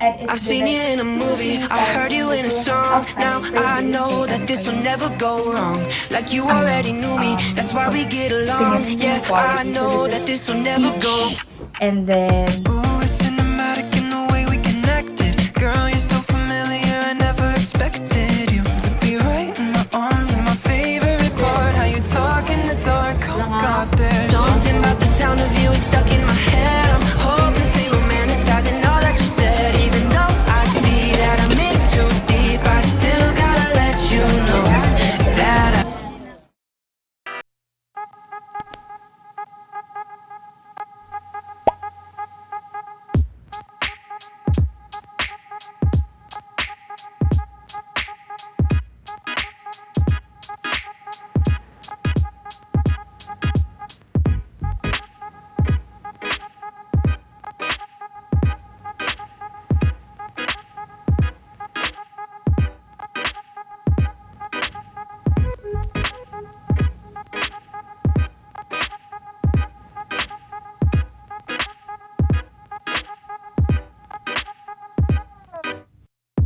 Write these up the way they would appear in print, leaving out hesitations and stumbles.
and is I've seen you in a movie, I heard you in a song. Now I know that this will never go wrong. Like you already knew me, that's why we get along. Yeah, I know that this will never go. And then Ooh, it's cinematic in the way we connected. Girl, you're so familiar, I never expected you to be right in my arms. My favorite part, how you talk in the dark. Oh God, there's something about the sound of you is stuck in my head. I'm hopelessly romanticizing all that you said. Even though I see that I'm in too deep, I still gotta let you know that I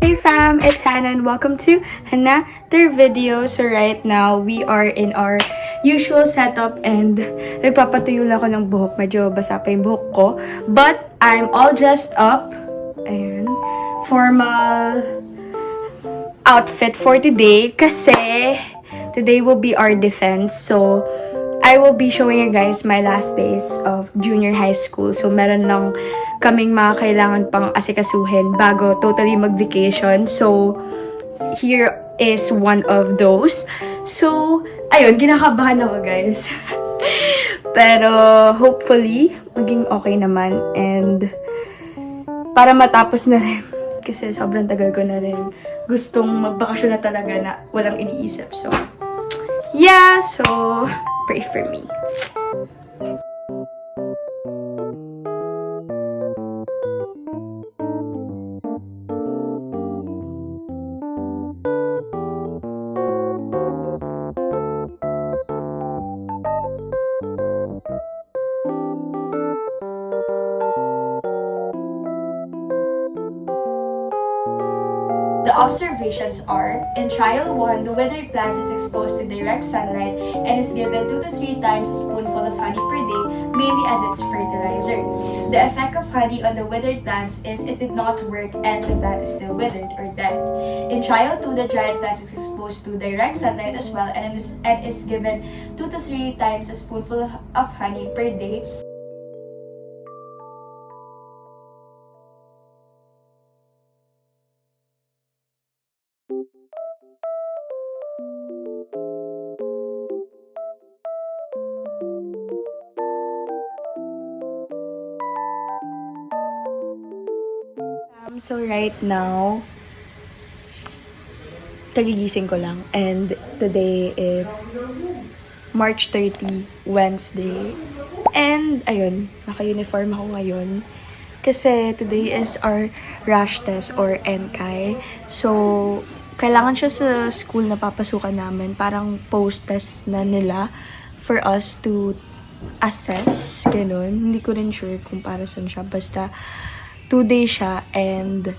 Hey fam, it's Hannah and welcome to another video. So right now, we are in our usual setup and nagpapatuyo lang ako ng buhok. Medyo basa pa yung buhok ko. But I'm all dressed up and formal outfit for today kasi today will be our defense. So I will be showing you guys my last days of junior high school. So meron lang kaming mga kailangan pang asikasuhin bago totally mag-vacation. So here is one of those. So ayun, kinakabahan ako guys. Pero hopefully maging okay naman and para matapos na rin. Kasi sobrang tagal ko na rin gustong magbakasyon na talaga na walang iniisip. So, yeah. So, pray for me. The observations are, in trial 1, the withered plant is exposed to direct sunlight and is given 2 to 3 times a spoonful of honey per day, mainly as its fertilizer. The effect of honey on the withered plants is it did not work and the plant is still withered or dead. In trial 2, the dried plant is exposed to direct sunlight as well and is given 2 to 3 times a spoonful of honey per day. So right now, kagigising ko lang and today is March 30, Wednesday. And ayun, naka-uniform ako ngayon kasi today is our rash test or NCAI. So, kailangan siya sa school na papasukan namin. Parang post-test na nila for us to assess. Ganun. Hindi ko rin sure kung para saan siya. Basta 2 days siya and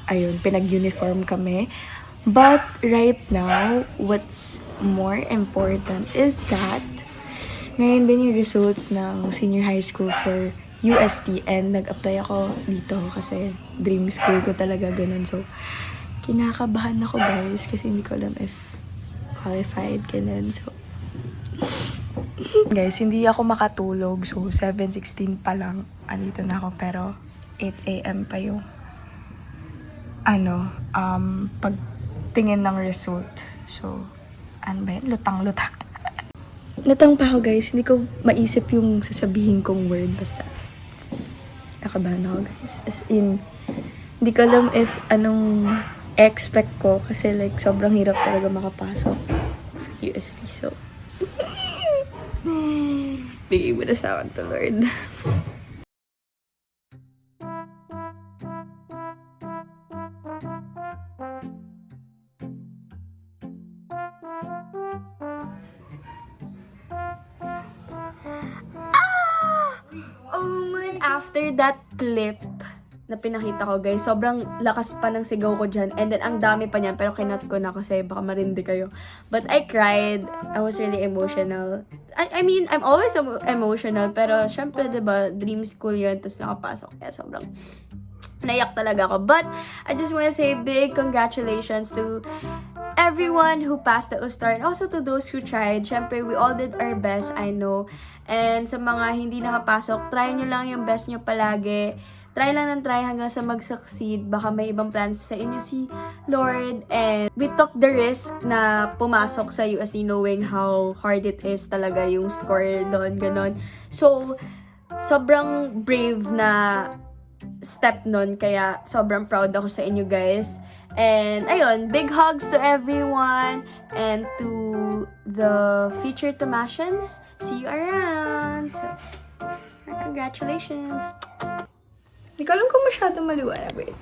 ayun, pinag-uniform kami. But right now, what's more important is that ngayon din yung results ng senior high school for UST and nag-apply ako dito kasi dream school ko talaga ganun. So, kinakabahan ako guys kasi hindi ko alam if qualified ganun. So, guys, hindi ako makatulog. So, 7:16 pa lang. Andito na ako pero 8 AM pa yung pagtingin ng result. So, ano ba yun? Lutang-lutang. Lutang pa ako guys. Hindi ko maisip yung sasabihin kong word. Basta, nakabahan ako guys. As in, hindi ko alam if anong expect ko. Kasi like, sobrang hirap talaga makapasok sa UST. So, bigay mo na sa akin to Lord. After that clip na pinakita ko, guys. Sobrang lakas pa ng sigaw ko dyan. And then, ang dami pa niyan. Pero kinat ko na kasi baka marindi kayo. But I cried. I was really emotional. I mean, I'm always emotional. Pero, syempre, diba, dream school yun. Tapos nakapasok. Kaya sobrang naiyak talaga ako. But, I just wanna say big congratulations to everyone who passed the USTAR and also to those who tried. Syempre, we all did our best, I know. And sa mga hindi nakapasok, try nyo lang yung best nyo palagi. Try lang ng try hanggang sa mag-succeed. Baka may ibang plans sa inyo si Lord. And we took the risk na pumasok sa UST knowing how hard it is talaga yung score doon, ganon. So, sobrang brave na step nun. Kaya sobrang proud ako sa inyo, guys. And ayun, big hugs to everyone and to the future Tomasians. See you around. So, congratulations. Hindi ko alam kung masyado maliwanag. Wait.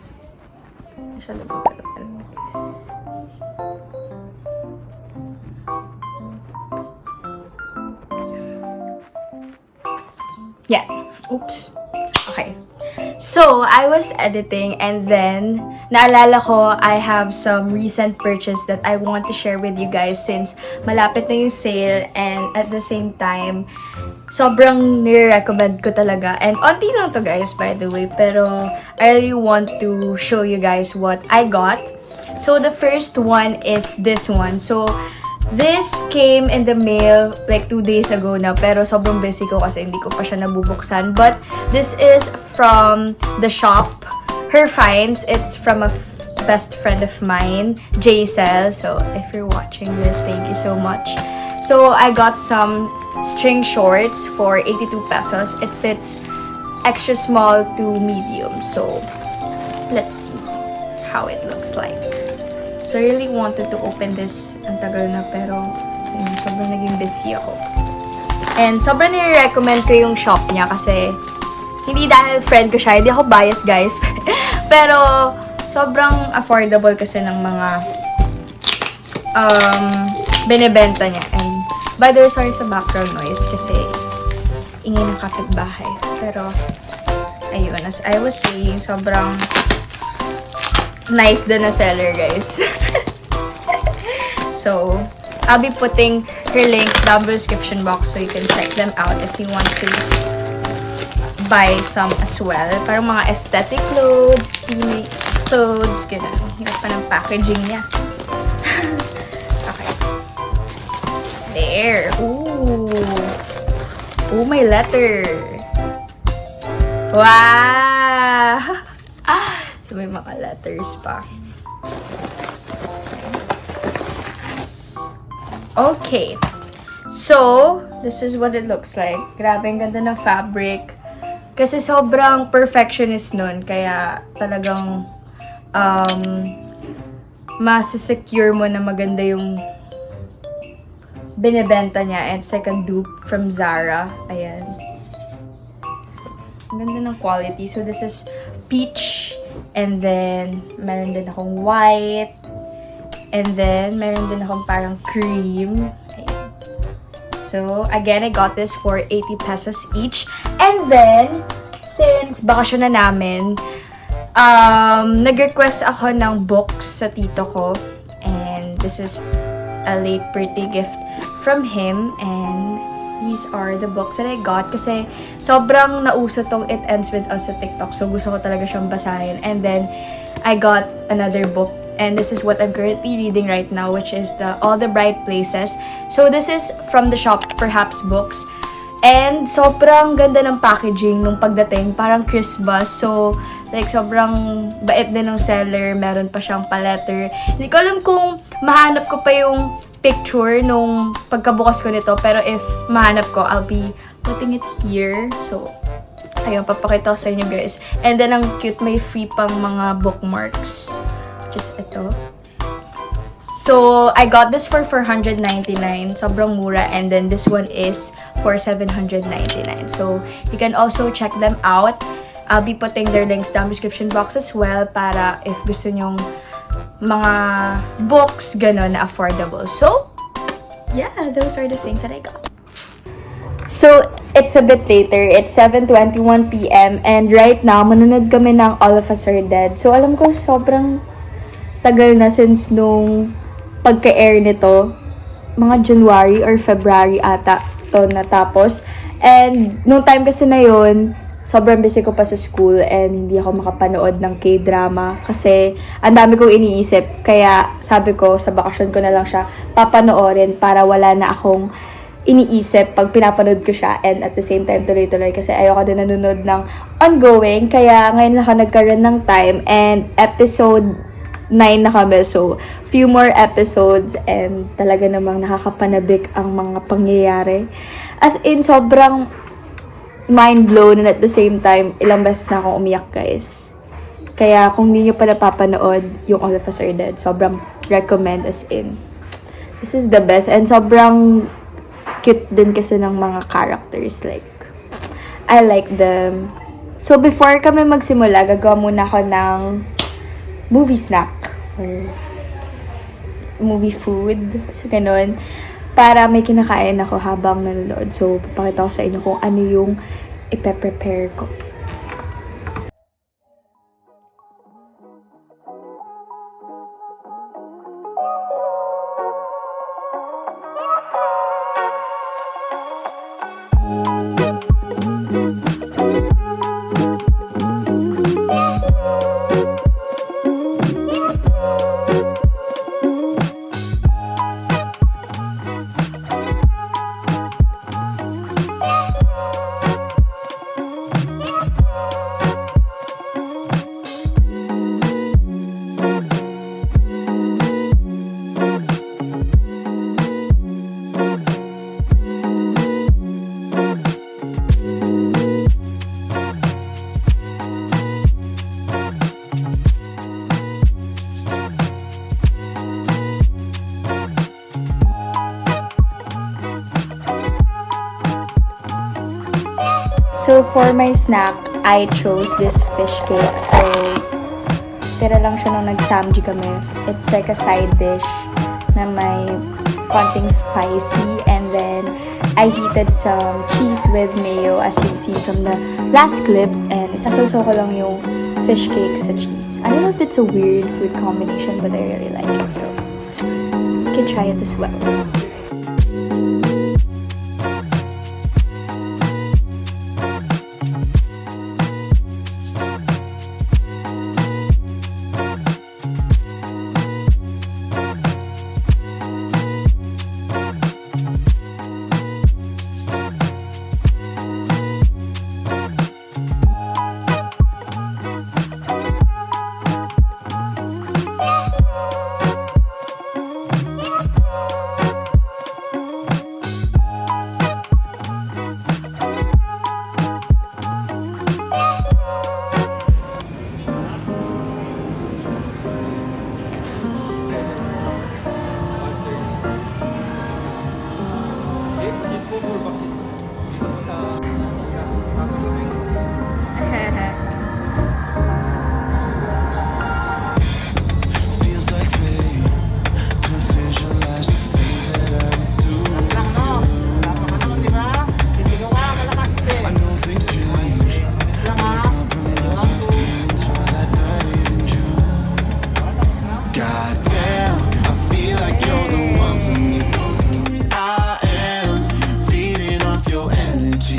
Masyado maliwanag, guys. Yeah. Oops. Okay. So, I was editing and then naalala ko I have some recent purchase that I want to share with you guys since malapit na yung sale and at the same time, sobrang nire-recommend ko talaga. And onti lang to, guys, by the way, pero I really want to show you guys what I got. So, the first one is this one. So, this came in the mail like 2 days ago na, pero sobrang busy ko kasi hindi ko pa siya nabubuksan. But this is from the shop, Her Finds. It's from a best friend of mine, Jaisel. So if you're watching this, thank you so much. So I got some string shorts for 82 pesos. It fits extra small to medium. So let's see how it looks like. So, I really wanted to open this. Ang tagal na, pero sobrang naging busy ako. And sobrang nire-recommend ko yung shop niya kasi hindi dahil friend ko siya. Hindi ako biased, guys. Pero, sobrang affordable kasi ng mga binibenta niya. And, by the way, sorry sa background noise kasi ingay ng kapitbahay. Pero, ayun, as I was saying, sobrang nice din na seller, guys. So, I'll be putting her links down the description box so you can check them out if you want to buy some as well. Parang mga aesthetic clothes, teenage clothes, gano'n. Hirap pa ng packaging niya. Okay. There. Ooh. Oh, my letter. Wow! So, may mga letters pa. Okay. So, this is what it looks like. Grabe, ang ganda ng fabric. Kasi sobrang perfectionist nun. Kaya talagang masisecure mo na maganda yung binibenta niya. And it's like a dupe from Zara. Ayan. So, ang ganda ng quality. So, this is peach. And then, meron din akong white. And then, meron din akong parang cream. Ayan. So, again, I got this for 80 pesos each. And then, since bakasyon na namin, nag-request ako ng books sa tito ko. And this is a late birthday gift from him. And these are the books that I got kasi sobrang nauso tong It Ends With Us sa TikTok. So, gusto ko talaga siyang basahin. And then, I got another book. And this is what I'm currently reading right now, which is the All the Bright Places. So, this is from the shop, Perhaps Books. And sobrang ganda ng packaging nung pagdating. Parang Christmas. So, like, sobrang bait din ng seller. Meron pa siyang paletter. Hindi ko alam kung mahanap ko pa yung picture nung pagkabukas ko nito. Pero if mahanap ko, I'll be putting it here. So, ayun, papakita ko sa inyo, guys. And then, ang cute, may free pang mga bookmarks. Just ito. So, I got this for 499. Sobrang mura. And then, this one is for 799. So, you can also check them out. I'll be putting their links down description box as well para if gusto nyong mga books, gano'n, na affordable. So, yeah, those are the things that I got. So, it's a bit later. It's 7:21 p.m. And right now, manonood kami ng All of Us Are Dead. So, alam ko, sobrang tagal na since nung pagka-air nito. Mga January or February ata to natapos. And, nung time kasi na yun, sobrang busy ko pa sa school and hindi ako makapanood ng K-drama kasi ang dami kong iniisip. Kaya, sabi ko, sa bakasyon ko na lang siya papanoorin para wala na akong iniisip pag pinapanood ko siya and at the same time tuloy-tuloy kasi ayoko din nanonood ng ongoing kaya ngayon lang ako nagkaroon ng time and episode 9 na kami so few more episodes and talaga namang nakakapanabik ang mga pangyayari as in sobrang mind blown and at the same time ilang beses na akong umiyak guys kaya kung hindi nyo pa napapanood yung All of Us Are Dead sobrang recommend as in this is the best and sobrang cute din kasi ng mga characters. Like, I like them. So, before kami magsimula, gagawa muna ako ng movie snack. Or movie food. So, ganun. Para may kinakain ako habang nanonood. So, papakita ko sa inyo kung ano yung ipe-prepare ko. So, for my snack, I chose this fish cake. So, tira lang siya nung nag-samji kami. It's like a side dish na may konting spicy. And then, I heated some cheese with mayo as you've seen from the last clip. And isasalso ko lang yung fish cake sa cheese. I don't know if it's a weird food combination, but I really like it. So, you can try it as well. Feels like fate to visualize the things that I would do with you. I know things change, but I compromise my feelings for that night in June. Goddamn, I feel like you're the one for me. I am feeding off your energy.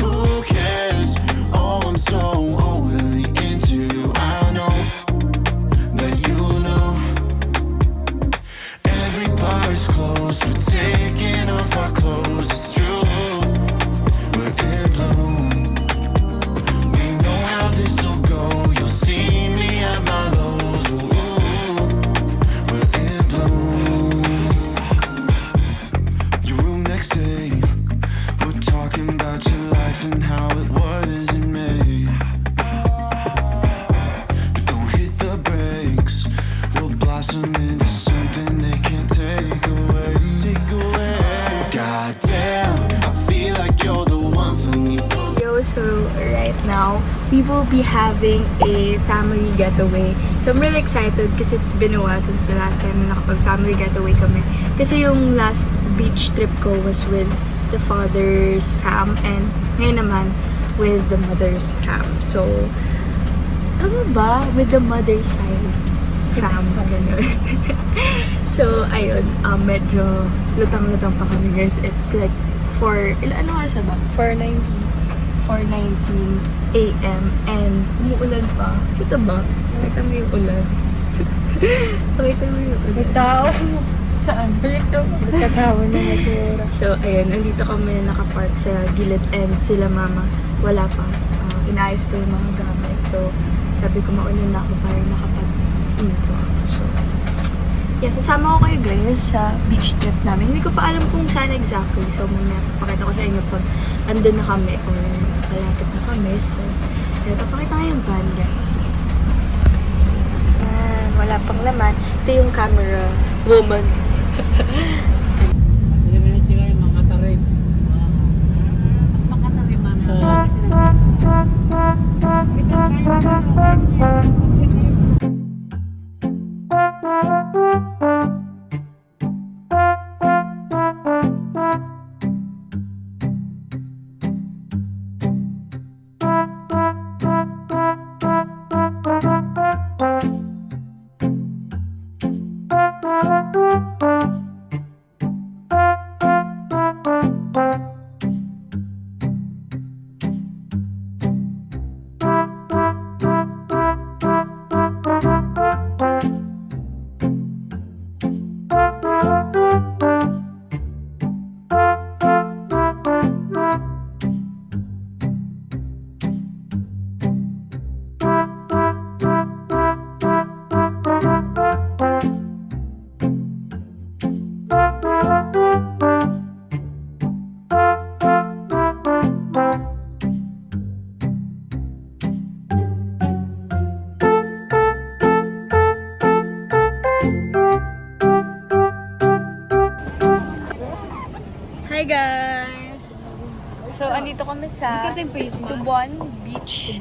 Who cares? Oh, I'm so overly into you. I know that you know. Every bar is closed. We're taking off our clothes. It's true. We're in bloom. We know how this will go. You'll see me at my lows. Ooh, we're in bloom. Your room next day. We're talking about your life and how it was in May. But don't hit the brakes. We'll blossom into something they can't take away. Goddamn, I feel like you're the one for me. Yo, so right now, we will be having a family getaway. So I'm really excited kasi it's been a while since the last time na nakapag-family getaway kami. Kasi yung last beach trip ko was with the father's fam, and ngayon naman with the mother's fam. So, tama ba? With the mother's side fam, ganun. So, ayun, medyo lutang-lutang pa kami, guys. It's like ano oras na ba? 4:19 a.m. and umuulan pa. Kita ba? Nakita mo yung ulan? Nakita mo yung ulan? May tao. Saan? Dito. Nagkatawa na masira. So, ayun, nandito kami nakapark sa gilid and sila mama, wala pa. Inaayos pa yung mga gamit. So, sabi ko mauna na ako para makapag-intro ako. So, yeah, sasama ko kayo guys sa beach trip namin. Hindi ko pa alam kung saan exactly. So, mamaya papakita ko sa inyo pag andun na kami or malapit na kami. So, yeah, papakita ko yung van guys. Yan, wala pang laman. Ito yung camera woman. Hi guys! So, andito kami sa Tubuan Beach.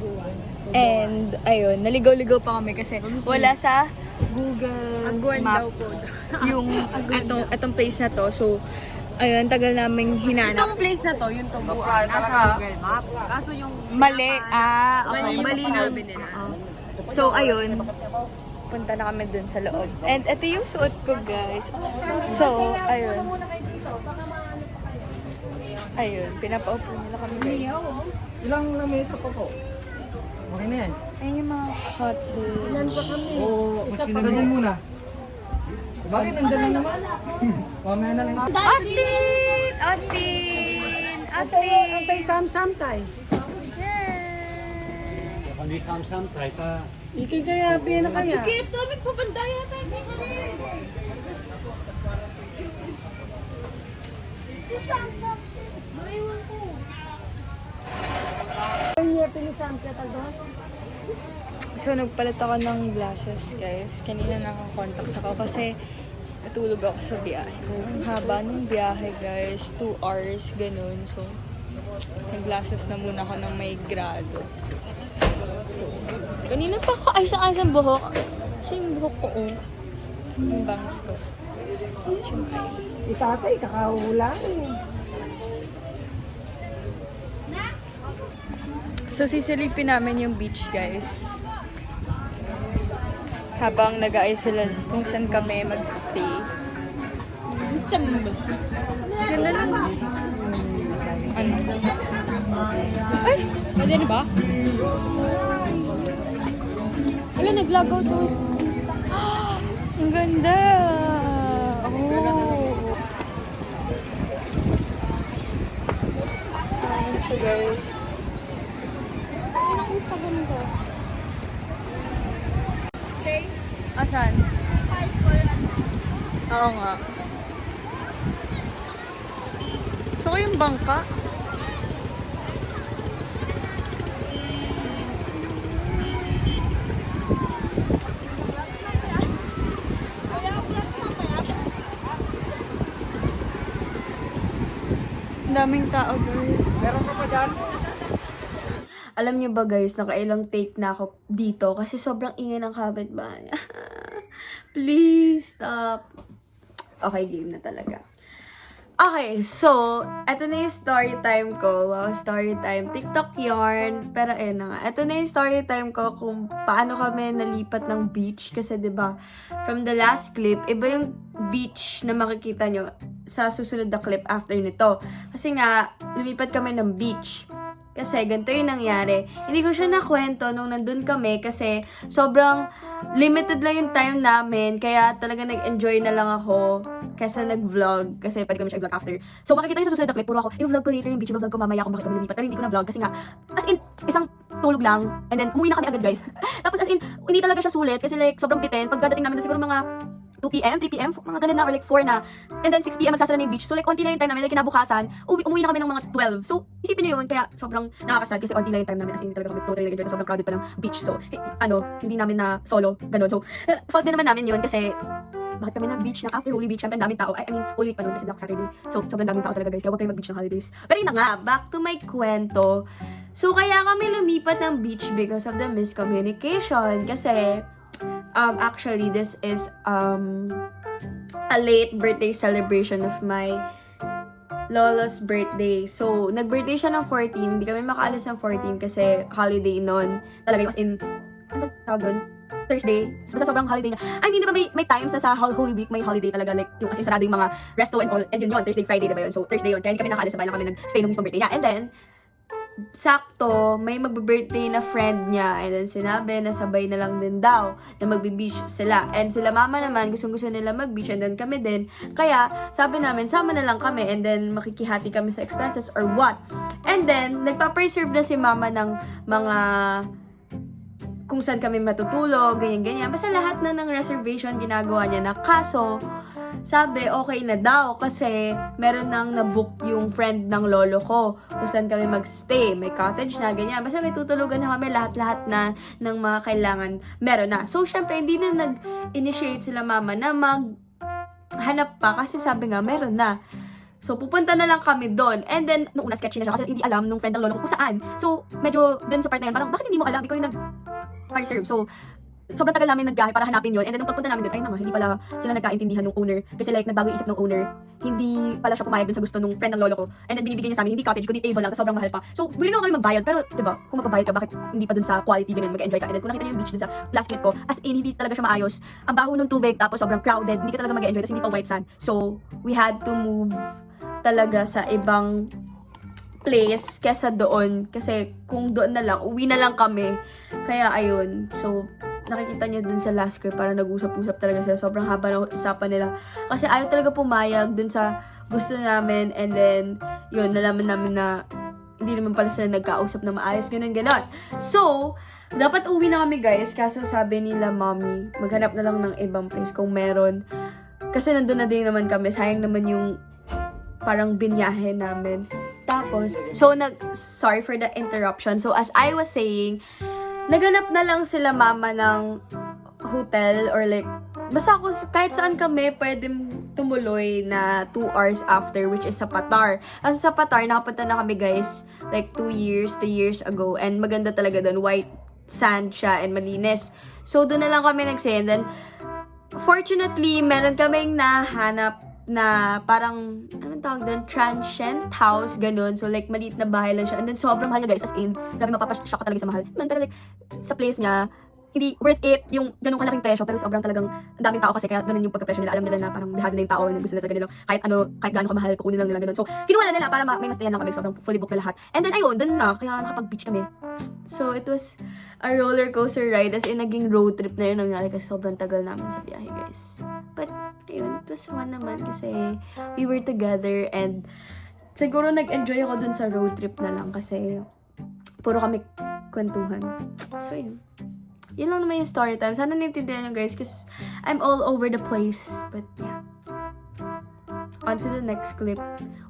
And, ayun, naligaw-ligaw pa kami kasi wala sa Google Map yung etong place na to. So, ayun, tagal naming hinanap. Itong place na to, yung Tubuan, nasa Google Map. Kaso yung... Mali. Okay. Mali yung sabi nila. So, ayun, punta na kami dun sa loob. And ito yung suot ko, guys. So, ayun. Ayun, pinapaupo nila kami guys. Ilang lamesa pa po? Okay na yan. Ayun yung mga hotel. Ilan pa kami? Oo, isa pa. Ganyan muna. Bakit nandyan lang naman? Mamaya na lang. Austin! Austin! Austin! Ang pay sam-sam tay. Kung di sam-sam, try ka. Iki kaya, piya na kaya. Sige, ito, nagpapandaya tayo. Si Sam-Sam. Maiwan ko. Kaya, pinisam kaya tados. So, nagpalit ako ng glasses, guys. Kanina nakakontacts ako kasi natulog ako sa biyahe. Ang haba ng biyahe, guys. 2 hours, ganun. So, nag-glasses na muna ako ng may grado. Kanina pa ako ayos ang buhok. Kasi yung buhok ko, oh. Yung bangs ko. Itatay, kakahula eh. So, sisilipin namin yung beach, guys. Habang nag-aayos sila kung saan kami mag-stay. Ganda lang. Ano? Ay! Pwede na ba? Wala, nag-log out yung... Ang ganda! Oh! Ayan siya, guys. Ang paganda. Okay. Asan? 5 for Oo nga. So, yung bangka? Daming tao, guys. Meron ka pa dyan? Alam niyo ba guys, nakailang take na ako dito kasi sobrang ingay ng kapitbahay. Please stop. Okay, game na talaga. Okay, so, eto na yung story time ko. Wow, story time. TikTok yarn. Pero ayun na nga. Eto na yung story time ko kung paano kami nalipat ng beach. Kasi 'di ba from the last clip, iba yung beach na makikita nyo sa susunod na clip after nito. Kasi nga, lumipat kami ng beach. Kasi ganito yung nangyari. Hindi ko siya nakwento nung nandun kami kasi sobrang limited lang yung time namin. Kaya talaga nag-enjoy na lang ako kaysa nag-vlog. Kasi pwede kami siya i-vlog after. So makikita nyo sa susunod na clip, puro ako, i-vlog ko later yung beach, i-vlog ko mamaya kung bakit kami lumipat. Pero hindi ko na-vlog kasi nga, as in, isang tulog lang. And then, umuwi na kami agad guys. Tapos as in, hindi talaga siya sulit kasi like, sobrang bitin. Pagdating namin doon siguro mga 2 p.m., 3 p.m., mga ganun na, or like 4 na. And then 6 p.m. magsasara na yung beach. So like, onti na yung time namin. Like, kinabukasan, umuwi na kami ng mga 12. So, isipin nyo yun. Kaya sobrang nakakasad kasi onti na yung time namin. As in, talaga kami totally nag-enjoy. Sobrang crowded pa ng beach. So, hindi namin na solo. Ganun. So, fault din naman namin yun kasi bakit kami nag-beach ng after Holy Week? Siyempre, ang daming tao. I mean, Holy Week pa nun kasi Black Saturday. So, sobrang daming tao talaga guys. Kaya huwag kayo mag-beach ng holidays. Pero yun na nga, back to my kwento. So, kaya kami lumipat ng beach because of the miscommunication. Kasi, actually, this is, a late birthday celebration of my lola's birthday. So, nag-birthday siya ng 14. Hindi kami makaalis ng 14 kasi holiday nun. Talaga yung as in, ano tawag doon? Thursday. Basta sobrang holiday niya. I mean, di ba may times na sa Holy Week, may holiday talaga. Like, yung as in sarado yung mga resto and all. And yun, Thursday, Friday, diba yun? So, Thursday yun. Kaya hindi kami nakaalis. Sabay lang kami nag-stay nung mismong birthday niya. And then, sakto, may magbe-birthday na friend niya. And then, sinabi na sabay na lang din daw na magbe-beach sila. And sila mama naman, gustong-gusto nila mag-beach. And then, kami din. Kaya, sabi namin, sama na lang kami. And then, makikihati kami sa expenses or what. And then, nagpa-preserve na si mama ng mga kung saan kami matutulog, ganyan-ganyan. Basta lahat na ng reservation ginagawa niya na. Kaso, sabi, okay na daw kasi meron nang nabook yung friend ng lolo ko kung saan kami magstay. May cottage na, ganyan. Basta may tutulugan na kami, lahat-lahat na ng mga kailangan meron na. So, syempre, hindi na nag-initiate sila mama na maghanap pa kasi sabi nga, meron na. So, pupunta na lang kami doon. And then, nung una, sketchy na siya kasi hindi alam nung friend ng lolo ko kung saan. So, medyo dun sa part na yan, parang, bakit hindi mo alam? Ikaw yung nag-reserve. So, sobrang tagal namin nagbiyahe para hanapin yun. And then, nung pagpunta namin doon, ayun na nga, hindi pala sila nagkaintindihan ng owner. Kasi like, nagbago yung isip ng owner. Hindi pala siya pumayag dun sa gusto nung friend ng lolo ko. And then, binibigyan niya sa amin, hindi cottage, kundi table lang. Tapos sobrang mahal pa. So, willing naman kami magbayad. Pero, diba, kung magbabayad ka, bakit hindi pa dun sa quality, ganun, mag-enjoy ka. And then, kung nakita niyo yung beach dun sa last clip ko, as in, hindi talaga siya maayos. Ang baho ng tubig, tapos sobrang crowded. Hindi ka talaga mag-enjoy kasi hindi pa white sand. So, we had to move talaga sa ibang place kesa doon. Kasi kung doon na lang, uwi na lang kami. Kaya ayun. So, nakikita niyo dun sa last clip, parang nag-usap-usap talaga sila. Sobrang haba ng usapan nila. Kasi ayaw talaga pumayag dun sa gusto namin. And then, yun, nalaman namin na hindi naman pala sila nagkausap na maayos. Ganun. So, dapat uwi na kami guys. Kaso sabi nila, mommy, maghanap na lang ng ibang place kung meron. Kasi nandun na din naman kami. Sayang naman yung parang binyahe namin. Tapos, so sorry for the interruption. So, as I was saying, naganap na lang sila mama ng hotel or like, basta ako, kahit saan kami, pwede tumuloy na 2 hours after, which is sa Patar. Kasi sa Patar, nakapunta na kami guys, like 2 years, 3 years ago. And maganda talaga doon. White sand siya and malinis. So, doon na lang kami nag-stay. And then, fortunately, meron kaming nahanap na parang, anong tawag doon? Transient house, ganun. So, like, maliit na bahay lang siya. And then, sobrang mahal niya, guys. As in, grabe, mapapashock ka talaga sa mahal. Man, pero like, sa place niya, hindi worth it yung ganung kalaking presyo, pero sobrang talagang ang daming tao kasi kaya ganun yung pagka-presyo nila. Alam nila na parang dahado na yung tao na gusto nila talaga nilang kahit gaano kamahal, kukunin lang nila ganun. So, kinuha na nila para may mastayan lang kami. Sobrang fully booked na lahat. And then, ayun, dun na. Kaya nakapag-beach kami. So, it was a roller coaster ride. As in, naging road trip na yun nangyari kasi sobrang tagal namin sa biyahe, guys. But, ayun, it was fun naman kasi we were together and siguro nag-enjoy ako dun sa road trip na lang kasi puro kami kwentuhan. So, yun. Yun lang naman yung story time. Sana naintindihan nyo guys kasi I'm all over the place. But yeah. On to the next clip,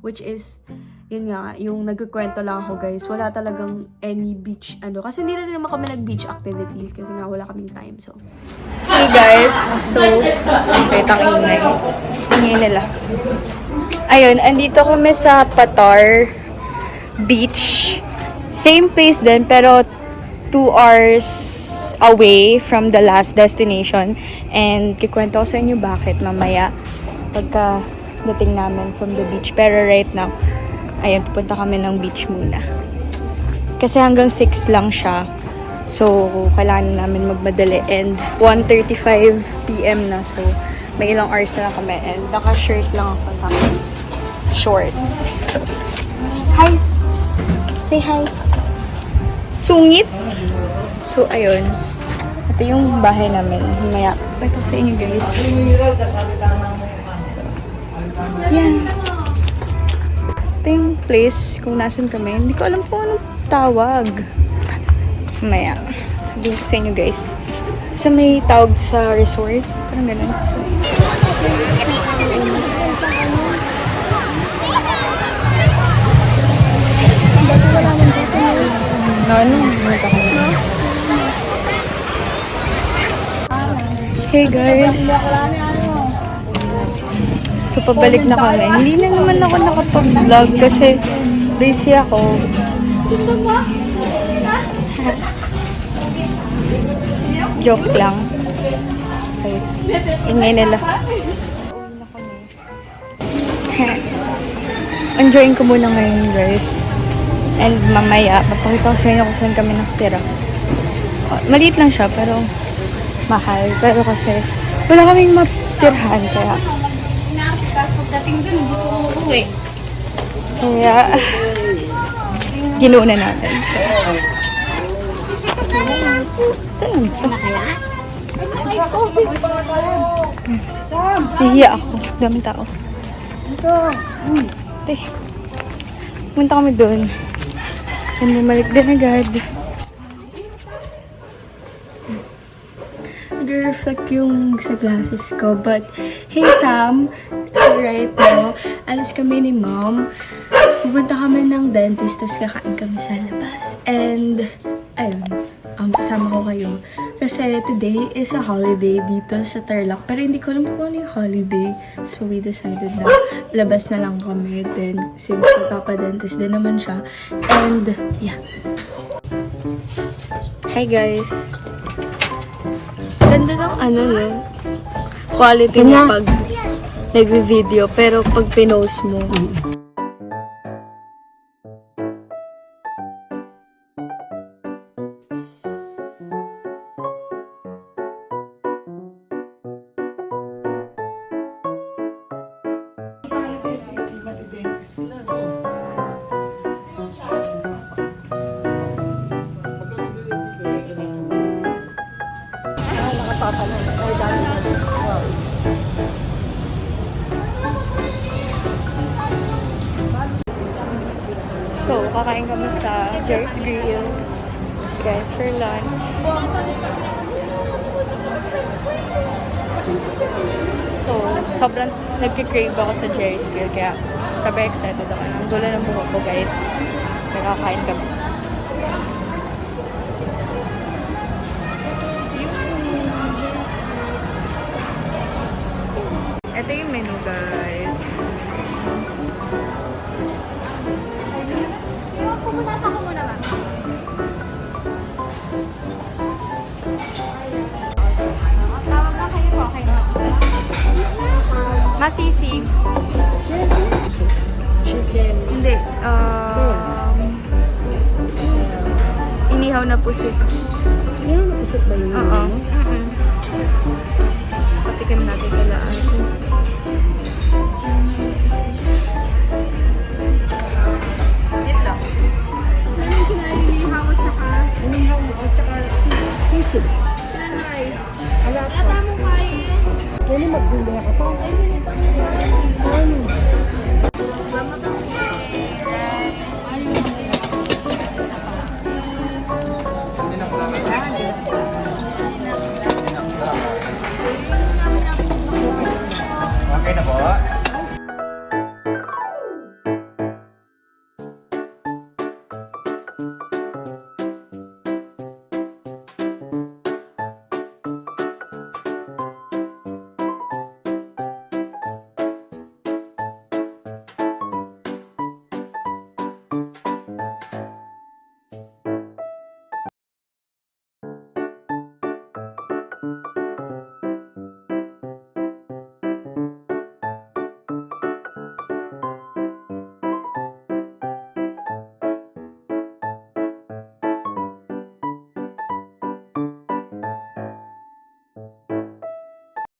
which is, yun nga, yung nagkukwento lang ako guys. Wala talagang any beach, kasi hindi na naman kami nag-beach activities kasi nga wala kaming time, so. Hey guys, so, petang ingay. Ingay nila. Ayun, andito kami sa Patar Beach. Same place din, pero 2 hours away from the last destination. And kikwento ko sa inyo bakit mamaya pagka dating namin from the beach. Pero right now, ayan, pupunta kami ng beach muna. Kasi hanggang 6 lang siya. So, kailangan namin magmadali. And 1:35 p.m. na. So, may ilang hours na kami. And naka-shirt lang ako. Tapos, shorts. Hi! Say hi! Sungit! So, ayun. Ito yung bahay namin. Mamaya, ito sa inyo guys. So, yan. Ito yung place kung nasan kami. Hindi ko alam kung anong tawag. Mamaya, sabihin ko sa inyo guys. Sa may tawag sa resort. Parang ganun. So, hey guys. So, pabalik na kami. Hindi na naman ako nakapag-vlog kasi busy ako. Joke lang. Okay. Ingay nila. Uwi na kami. Enjoying ko muna ngayon guys. And mamaya, papakita ko sa inyo kung saan kami nakatira. Maliit lang siya, pero mahal. Pero kasi, wala kaming matirhan, kaya... Pagdating dun, gusto ko uuwi. Kaya, ginuuna natin. So, saan ito? Nahiya ako. Daming tao. Ay, punta kami doon. And bumalik din agad. Nag-reflect yung sa glasses ko. But, hey fam! So right now, alis kami ni mom. Pupunta kami ng dentist, tapos kakain kami sa labas. And, ayun, sasama ko kayo. Kasi today is a holiday dito sa Tarlac. Pero hindi ko alam kung ano yung holiday. So we decided na labas na lang kami. Then, since magpapadentist din naman siya. And, yeah. Hi guys! Ganda ng ano no? Quality niya pag nagvi-video. Pero pag pinost mo, so, kakain kami sa Jerry's Grill. Guys, for lunch. So, sobrang nagkikrave ako sa Jerry's Grill. Kaya, sobrang excited ako. Ang gulo ng buhok ko, guys. Nakakain kami. Ito yung menu, guys. Pumunasa ko muna ba? Tawag na kayo po, okay na. Masisig. Chicken. Hindi. Inihaw na pusit. Yan, nakusot ba yun? Oo. Patikim natin kalaan. Wait lang. Anong kinain ni Hawa tsaka? At saka sisig. Ilan rice? Wala pa. Ata mo kayo. Pwede magbili ka pa.